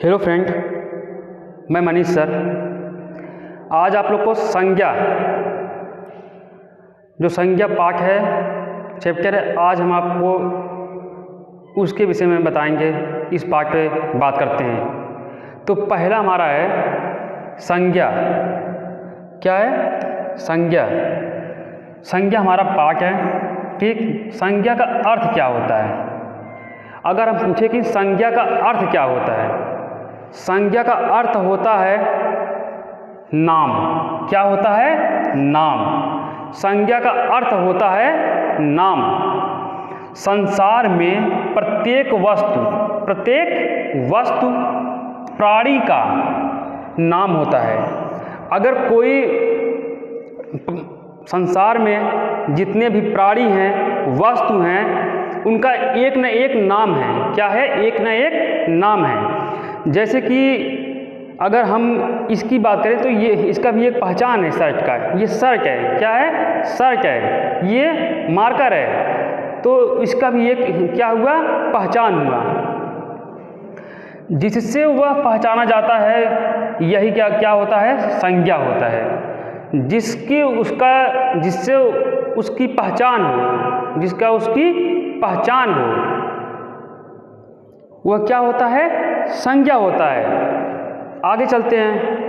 Hello friend, मैं Manish sir. आज आप लोग को संज्ञा, जो संज्ञा पाठ है, चैप्टर है, आज हम आपको उसके विषय में बताएंगे। इस पाठ पे बात करते हैं। तो पहला हमारा है संज्ञा। क्या है? संज्ञा। संज्ञा हमारा पाठ है। ठीक, संज्ञा का अर्थ क्या होता है? अगर हम पूछे कि संज्ञा का अर्थ क्या होता है, संज्ञा का अर्थ होता है नाम। क्या होता है? नाम। संज्ञा का अर्थ होता है नाम। संसार में प्रत्येक वस्तु प्राणी का नाम होता है। अगर कोई संसार में जितने भी प्राणी हैं, वस्तु हैं, उनका एक न एक नाम है। क्या है? एक न एक नाम है। जैसे कि अगर हम इसकी बात करें तो ये इसका भी एक पहचान है शर्ट का। ये शर्ट है। क्या है? शर्ट है। ये मार्कर है। तो इसका भी एक क्या हुआ? पहचान हुआ, जिससे वह पहचाना जाता है। यही क्या होता है? संज्ञा होता है। जिससे उसकी पहचान हो, उसकी पहचान हो, वह क्या होता है? संज्ञा होता है। आगे चलते हैं।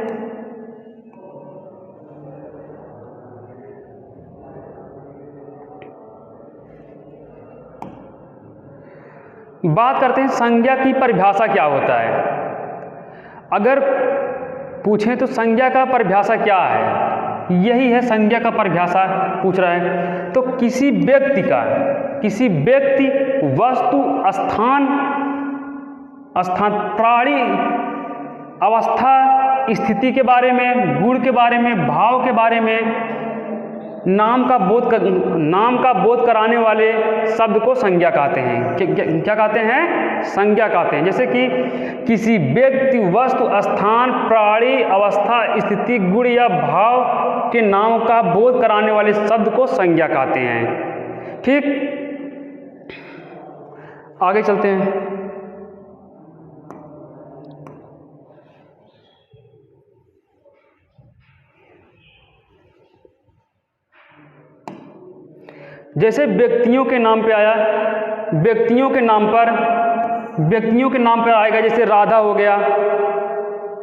बात करते हैं संज्ञा की परिभाषा क्या होता है। अगर पूछें तो संज्ञा का परिभाषा क्या है, यही है संज्ञा का परिभाषा पूछ रहा है। तो किसी व्यक्ति, वस्तु, स्थान, प्राणी, अवस्था, स्थिति के बारे में, गुण के बारे में, भाव के बारे में नाम का बोध कराने वाले शब्द को संज्ञा कहते हैं। क्या कहते हैं? संज्ञा कहते हैं। जैसे कि किसी व्यक्ति, वस्तु, स्थान, प्राणी, अवस्था, स्थिति, गुण या भाव के नाम का बोध कराने वाले शब्द को संज्ञा कहते हैं। ठीक, आगे चलते हैं। जैसे व्यक्तियों के नाम पे आया, व्यक्तियों के नाम पर आएगा। जैसे राधा हो गया,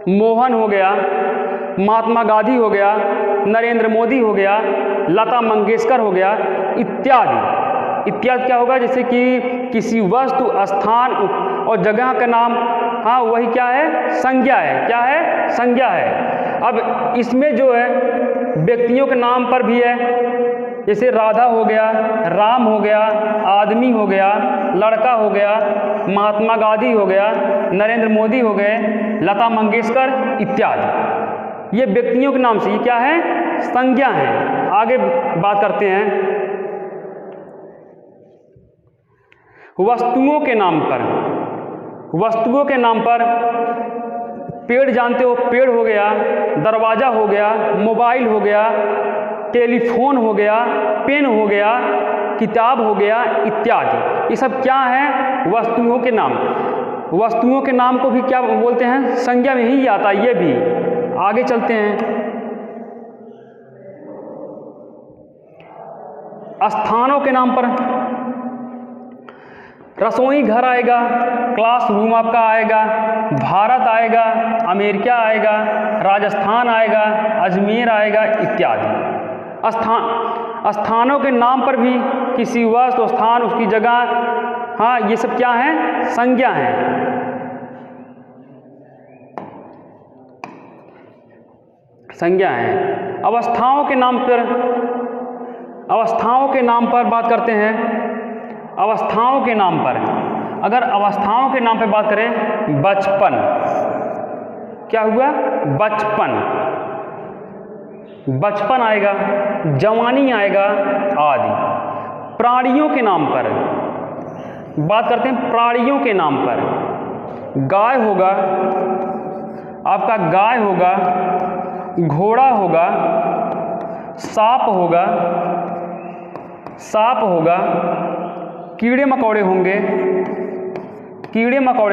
मोहन हो गया, महात्मा गांधी हो गया, नरेंद्र मोदी हो गया, लता मंगेशकर हो गया, इत्यादि। क्या होगा? जैसे कि किसी वस्तु, स्थान और जगह का नाम, हाँ, वही क्या है? संज्ञा है। क्या है? संज्ञा है। अब इसमें जो है व्यक्तियों के नाम पर भी है। जैसे राधा हो गया, राम हो गया, आदमी हो गया, लड़का हो गया, महात्मा गांधी हो गया, नरेंद्र मोदी हो गए, लता मंगेशकर इत्यादि। ये व्यक्तियों के नाम से ये क्या है? संज्ञा है। आगे बात करते हैं वस्तुओं के नाम पर। पेड़ जानते हो? पेड़ हो गया, दरवाजा हो गया, मोबाइल हो गया, टेलीफोन हो गया, पेन हो गया, किताब हो गया, इत्यादि। ये सब क्या है? वस्तुओं के नाम। वस्तुओं के नाम को भी क्या बोलते हैं? संज्ञा में ही आता है ये भी। आगे चलते हैं। स्थानों के नाम पर रसोई घर आएगा, क्लासरूम आपका आएगा, भारत आएगा, अमेरिका आएगा, राजस्थान आएगा, अजमेर आएगा, इत्यादि। स्थानों के नाम पर भी किसी वस्तु, स्थान, उसकी जगह, हाँ, ये सब क्या है? संज्ञा है। संज्ञा है। अवस्थाओं के नाम पर बात करते हैं। अवस्थाओं के नाम पर, अगर अवस्थाओं के नाम पर बात करें, बचपन। क्या हुआ? बचपन आएगा, जवानी आएगा, आदि। प्राणियों के नाम पर बात करते हैं। प्राणियों के नाम पर गाय होगा, आपका गाय होगा, घोड़ा होगा, सांप होगा, कीड़े मकोड़े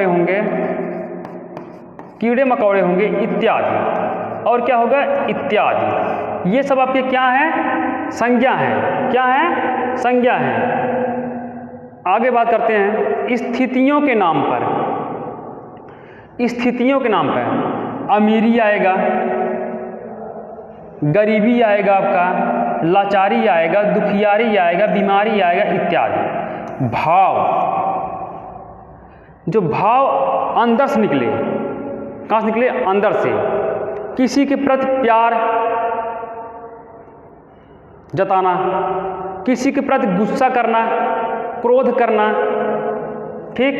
होंगे, कीड़े मकोड़े होंगे इत्यादि। और क्या होगा? इत्यादि। ये सब आपके क्या हैं? संज्ञा हैं। क्या हैं? संज्ञा हैं। आगे बात करते हैं स्थितियों के नाम पर। स्थितियों के नाम पर अमीरी आएगा, गरीबी आएगा, आपका लाचारी आएगा, दुखियारी आएगा, बीमारी आएगा इत्यादि। भाव, जो भाव अंदर से निकले, कहाँ से निकले? अंदर से। किसी के प्रति प्यार जताना, किसी के प्रति गुस्सा करना, क्रोध करना, ठीक,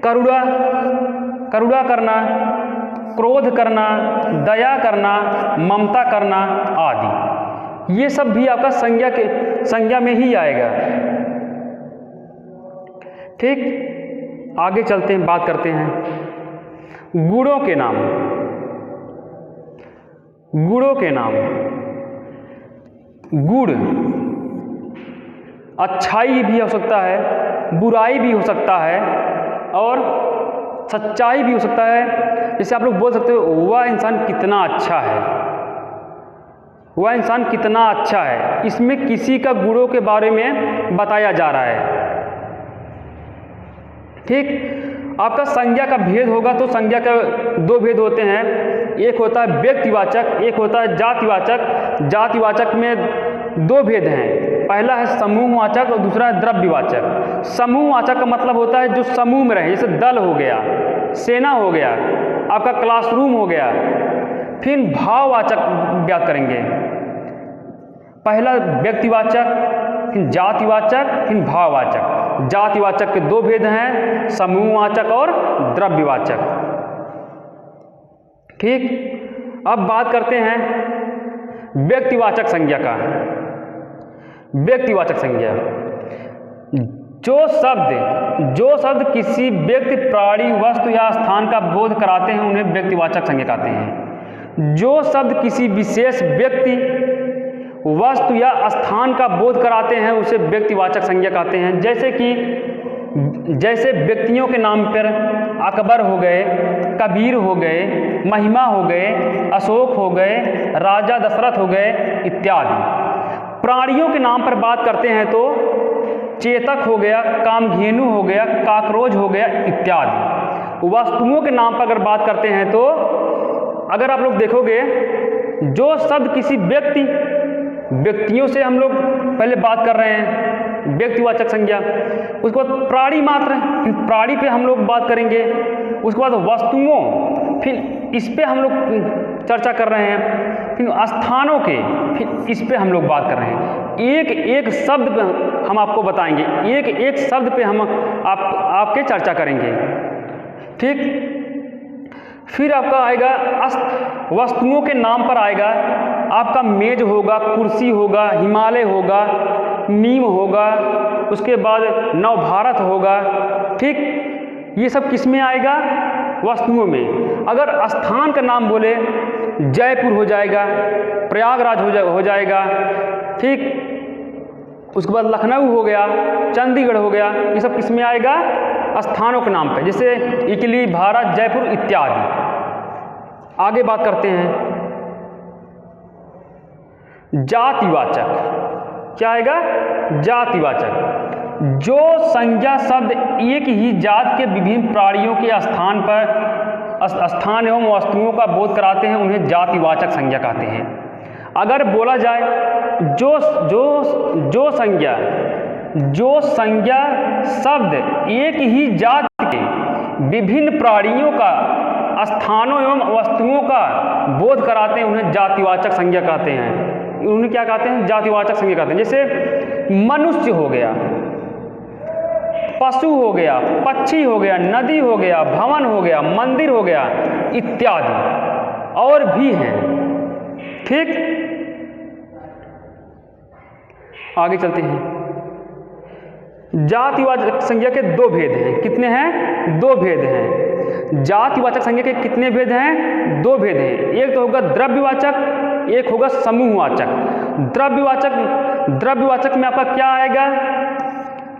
करुणा करना, क्रोध करना, दया करना, ममता करना आदि। ये सब भी आपका संज्ञा में ही आएगा। ठीक, आगे चलते हैं, बात करते हैं गुणों के नाम। गुणों के नाम, गुण अच्छाई भी हो सकता है, बुराई भी हो सकता है और सच्चाई भी हो सकता है। जैसे आप लोग बोल सकते हो वह इंसान कितना अच्छा है, वह इंसान कितना अच्छा है। इसमें किसी का गुणों के बारे में बताया जा रहा है। ठीक, आपका संज्ञा का भेद होगा तो संज्ञा का दो भेद होते हैं। एक होता है व्यक्तिवाचक, एक होता है जातिवाचक। जातिवाचक में दो भेद हैं, पहला है समूहवाचक और दूसरा है द्रव्यवाचक। समूहवाचक का मतलब होता है जो समूह में रहे, जैसे दल हो गया, सेना हो गया, आपका क्लासरूम हो गया। फिर भाववाचक बात करेंगे, पहला व्यक्तिवाचक, फिर जातिवाचक, फिर भाववाचक। जातिवाचक के दो भेद हैं, समूहवाचक और द्रव्यवाचक। ठीक, अब बात करते हैं व्यक्तिवाचक संज्ञा का। व्यक्तिवाचक संज्ञा, जो शब्द किसी व्यक्ति, प्राणी, वस्तु या स्थान का बोध कराते हैं उन्हें व्यक्तिवाचक संज्ञा कहते हैं। जो शब्द किसी विशेष व्यक्ति, वस्तु या स्थान का बोध कराते हैं उसे व्यक्तिवाचक संज्ञा कहते हैं। जैसे व्यक्तियों के नाम पर अकबर हो गए, कबीर हो गए, महिमा हो गए, अशोक हो गए, राजा दशरथ हो गए इत्यादि। प्राणियों के नाम पर बात करते हैं तो चेतक हो गया, कामधेनु हो गया, काकरोच हो गया इत्यादि। वस्तुओं के नाम पर अगर बात करते हैं तो अगर आप लोग देखोगे जो शब्द किसी व्यक्तियों से हम लोग पहले बात कर रहे हैं व्यक्तिवाचक संज्ञा, उसके बाद प्राणी मात्र, फिर प्राणी पे हम लोग बात करेंगे, उसके बाद वस्तुओं, फिर इस पे हम लोग चर्चा कर रहे हैं, फिर स्थानों के, फिर इस पे हम लोग बात कर रहे हैं। एक एक शब्द पे हम आपको बताएंगे, एक एक शब्द पे हम आपके चर्चा करेंगे। ठीक, फिर आपका आएगा वस्तुओं के नाम पर आएगा आपका मेज होगा, कुर्सी होगा, हिमालय होगा, नीम होगा, उसके बाद नवभारत होगा। ठीक, ये सब किस में आएगा? वस्तुओं में। अगर स्थान का नाम बोले जयपुर हो जाएगा, प्रयागराज हो जाएगा। ठीक, उसके बाद लखनऊ हो गया, चंडीगढ़ हो गया, ये सब किस में आएगा? स्थानों के नाम पे, जैसे इटली, भारत, जयपुर इत्यादि। आगे बात करते हैं जातिवाचक। क्या आएगा? जातिवाचक, जो संज्ञा शब्द एक ही जात के विभिन्न प्राणियों के स्थान एवं वस्तुओं का बोध कराते हैं उन्हें जातिवाचक संज्ञा कहते हैं। अगर बोला जाए जो संज्ञा शब्द एक ही जात के विभिन्न प्राणियों का स्थानों एवं वस्तुओं का बोध कराते हैं उन्हें जातिवाचक संज्ञा कहते हैं। उन्हें क्या कहते हैं? जातिवाचक संज्ञा कहते हैं। जैसे मनुष्य हो गया, पशु हो गया, पक्षी हो गया, नदी हो गया, भवन हो गया, मंदिर हो गया इत्यादि और भी हैं। ठीक, आगे चलते हैं। जातिवाचक संज्ञा के दो भेद हैं। कितने हैं? दो भेद हैं। जातिवाचक संज्ञा के कितने भेद हैं? दो भेद हैं। एक तो होगा द्रव्यवाचक, एक होगा समूहवाचक। द्रव्यवाचक में आपका क्या आएगा?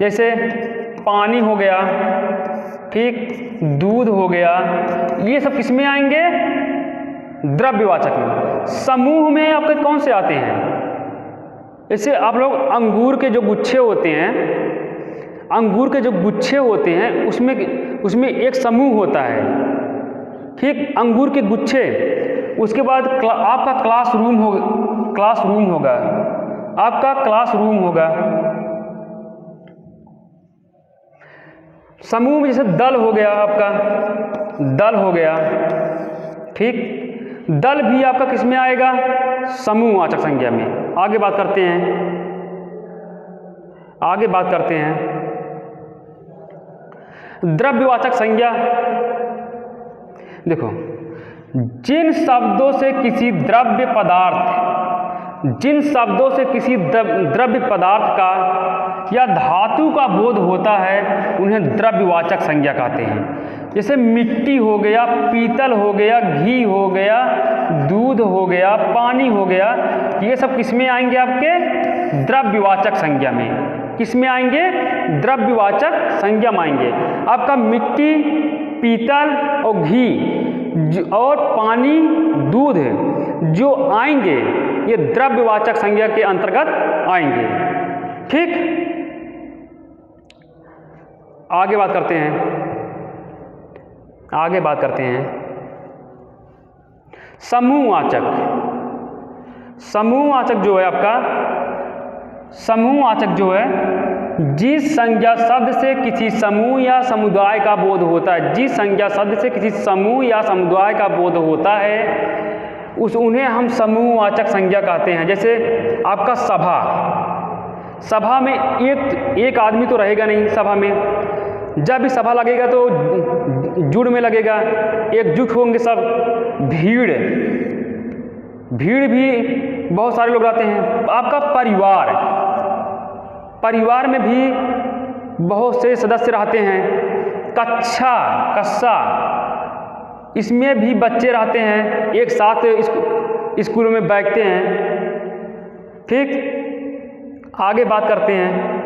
जैसे पानी हो गया, ठीक, दूध हो गया, ये सब किस में आएंगे? द्रव्यवाचक में। समूह में आपके कौन से आते हैं? जैसे आप लोग अंगूर के जो गुच्छे होते हैं, अंगूर के जो गुच्छे होते हैं उसमें एक समूह होता है, ठीक, अंगूर के गुच्छे। उसके बाद आपका क्लासरूम होगा, आपका क्लासरूम होगा। समूह में जैसे दल हो गया, आपका दल हो गया, ठीक, दल भी आपका किस में आएगा? समूहवाचक संज्ञा में। आगे बात करते हैं, द्रव्यवाचक संज्ञा। देखो, जिन शब्दों से किसी द्रव्य पदार्थ का या धातु का बोध होता है उन्हें द्रव्यवाचक संज्ञा कहते हैं। जैसे मिट्टी हो गया, पीतल हो गया, घी हो गया, दूध हो गया, पानी हो गया, ये सब किस में आएंगे? आपके द्रव्यवाचक संज्ञा में। किस में आएंगे? द्रव्यवाचक संज्ञा में आएंगे। आपका मिट्टी, पीतल और घी और पानी, दूध जो आएंगे ये द्रव्यवाचक संज्ञा के अंतर्गत आएंगे, ठीक। आगे बात करते हैं समूहवाचक। समूहवाचक जो है आपका, समूहवाचक जो है जिस संज्ञा शब्द से किसी समूह या समुदाय का बोध होता है, जिस संज्ञा शब्द से किसी समूह या समुदाय का बोध होता है उन्हें हम समूहवाचक संज्ञा कहते हैं। जैसे आपका सभा में एक आदमी तो रहेगा नहीं सभा में। जब भी सभा लगेगा तो जुड़ में लगेगा, एकजुट होंगे सब। भीड़ भी बहुत सारे लोग रहते हैं। आपका परिवार में भी बहुत से सदस्य रहते हैं। कक्षा इसमें भी बच्चे रहते हैं, एक साथ स्कूलों में बैठते हैं, ठीक। आगे बात करते हैं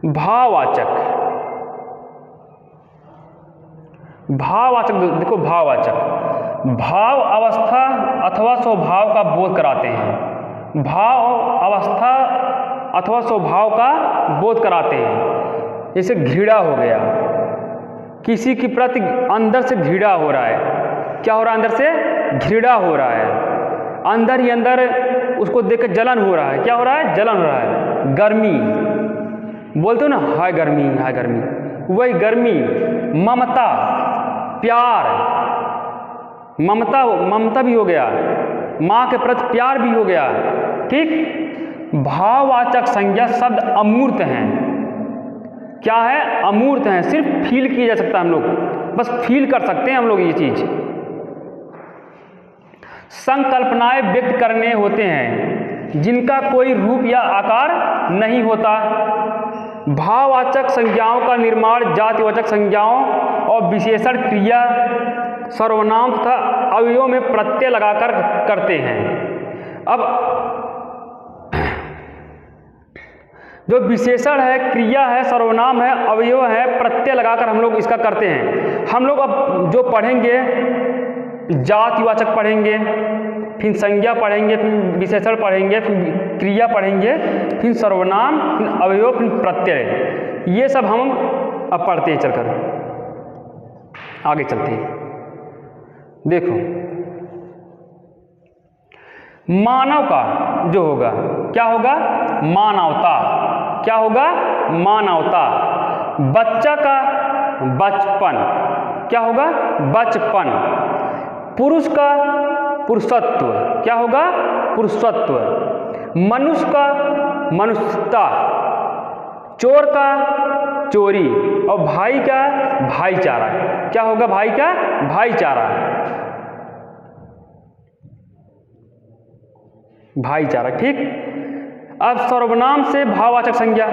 भाववाचक। देखो, भाव अवस्था अथवा स्वभाव का बोध कराते हैं। भाव अवस्था अथवा स्वभाव का बोध कराते हैं। जैसे घृणा हो गया, किसी के प्रति अंदर से घृणा हो रहा है। क्या हो रहा है? अंदर से घृणा हो रहा है, अंदर ही अंदर उसको देखकर जलन हो रहा है। क्या हो रहा है? जलन हो रहा है। गर्मी बोलते हो ना, हाय गर्मी, वही गर्मी। ममता, प्यार, ममता भी हो गया, माँ के प्रति प्यार भी हो गया, ठीक। भाववाचक संज्ञा शब्द अमूर्त हैं। क्या है? अमूर्त हैं, सिर्फ फील किया जा सकता है। हम लोग बस फील कर सकते हैं हम लोग ये चीज। संकल्पनाएं व्यक्त करने होते हैं जिनका कोई रूप या आकार नहीं होता। भाववाचक संज्ञाओं का निर्माण जातिवाचक संज्ञाओं और विशेषण, क्रिया, सर्वनाम तथा अवयव में प्रत्यय लगाकर करते हैं। अब जो विशेषण है, क्रिया है, सर्वनाम है, अवयव है, प्रत्यय लगाकर हम लोग इसका करते हैं। हम लोग अब जो पढ़ेंगे, जातिवाचक पढ़ेंगे, फिर संज्ञा पढ़ेंगे, फिर विशेषण पढ़ेंगे, फिर क्रिया पढ़ेंगे, फिर सर्वनाम, फिर अवयव, फिर प्रत्यय। ये सब हम अब पढ़ते हैं। चलकर आगे चलते हैं। देखो, मानव का जो होगा, क्या होगा? मानवता। क्या होगा? मानवता। बच्चा का बचपन। क्या होगा? बचपन। पुरुष का पुरुषत्व। क्या होगा? पुरुषत्व। मनुष्य का मनुष्यता। चोर का चोरी। और भाई का भाईचारा। क्या होगा? भाई का भाईचारा। भाईचारा, ठीक। अब सर्वनाम से भाववाचक संज्ञा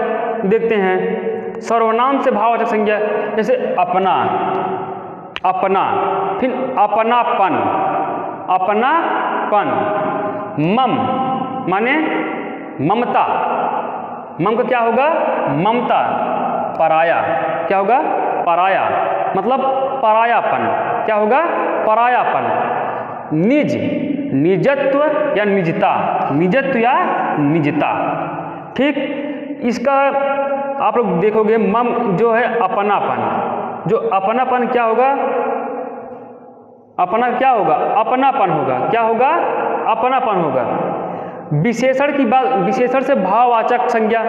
देखते हैं। सर्वनाम से भाववाचक संज्ञा जैसे अपना, फिर अपनापन, मम माने ममता। मम का क्या होगा? ममता। पराया, क्या होगा? पराया, मतलब परायापन, क्या होगा? परायापन। निज, निजत्व या निजता, निजत्व या निजता, ठीक। इसका आप लोग देखोगे मम जो है अपनापन, जो अपनापन क्या होगा? अपना क्या होगा? अपनापन होगा, क्या होगा? अपनापन होगा। विशेषण की बात, विशेषण से भाववाचक संज्ञा,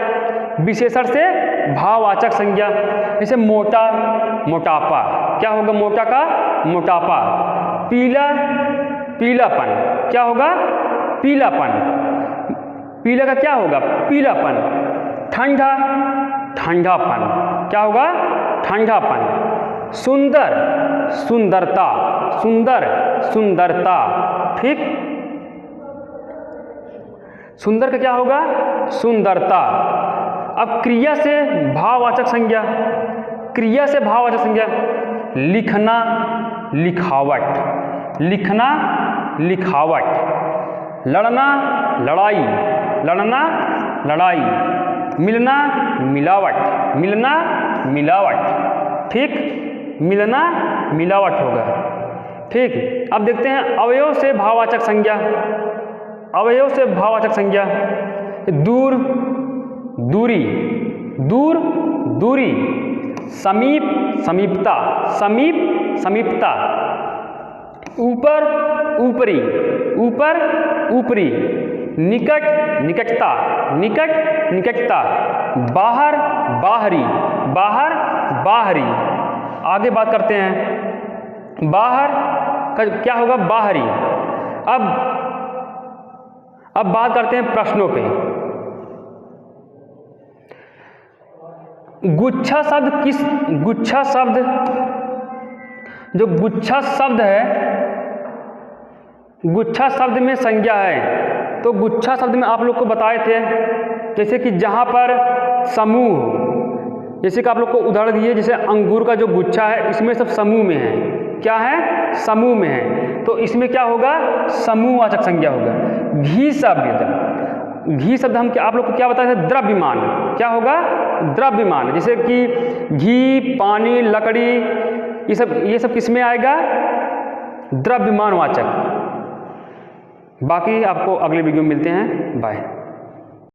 विशेषण से भाववाचक संज्ञा, जैसे मोटा, मोटापा, क्या होगा? मोटा का मोटापा। पीला, पीलापन, क्या होगा? पीलापन, पीला का क्या होगा? पीलापन। ठंडा, ठंडापन, क्या होगा? ठंडापन। सुंदर, सुंदरता, सुंदर, सुंदरता, ठीक। सुंदर का क्या होगा? सुंदरता। अब क्रिया से भाववाचक संज्ञा, क्रिया से भाववाचक संज्ञा, लिखना, लिखावट, लिखना, लिखावट। लड़ना, लड़ाई, लड़ना, लड़ाई। मिलना, मिलावट, मिलना, मिलावट, ठीक। मिलना, मिलावट होगा, ठीक। अब देखते हैं अवयव से भाववाचक संज्ञा, अवयव से भाववाचक संज्ञा। दूर, दूरी, दूर, दूरी। समीप, समीपता, समीप, समीपता। ऊपर, ऊपरी, ऊपर, ऊपरी। निकट, निकटता, निकट, निकटता। बाहर, बाहरी, बाहर, बाहरी। आगे बात करते हैं, बाहर का क्या होगा? बाहरी। अब बात करते हैं प्रश्नों पे। गुच्छा शब्द किस, गुच्छा शब्द, जो गुच्छा शब्द है, गुच्छा शब्द में संज्ञा है। तो गुच्छा शब्द में आप लोग को बताए थे, जैसे कि जहाँ पर समूह, जैसे कि आप लोग को उदाहरण दिए, जैसे अंगूर का जो गुच्छा है इसमें सब समूह में है, क्या है? समूह में है, तो इसमें क्या होगा? समूहवाचक संज्ञा होगा। घी शब्द, घी शब्द हम आप लोग को क्या बताए थे? द्रव्यमान, क्या होगा? द्रव्यमान। जैसे कि घी, पानी, लकड़ी, ये सब किस में आएगा? द्रव्यमानवाचक। बाकी आपको अगले वीडियो में मिलते हैं, बाय।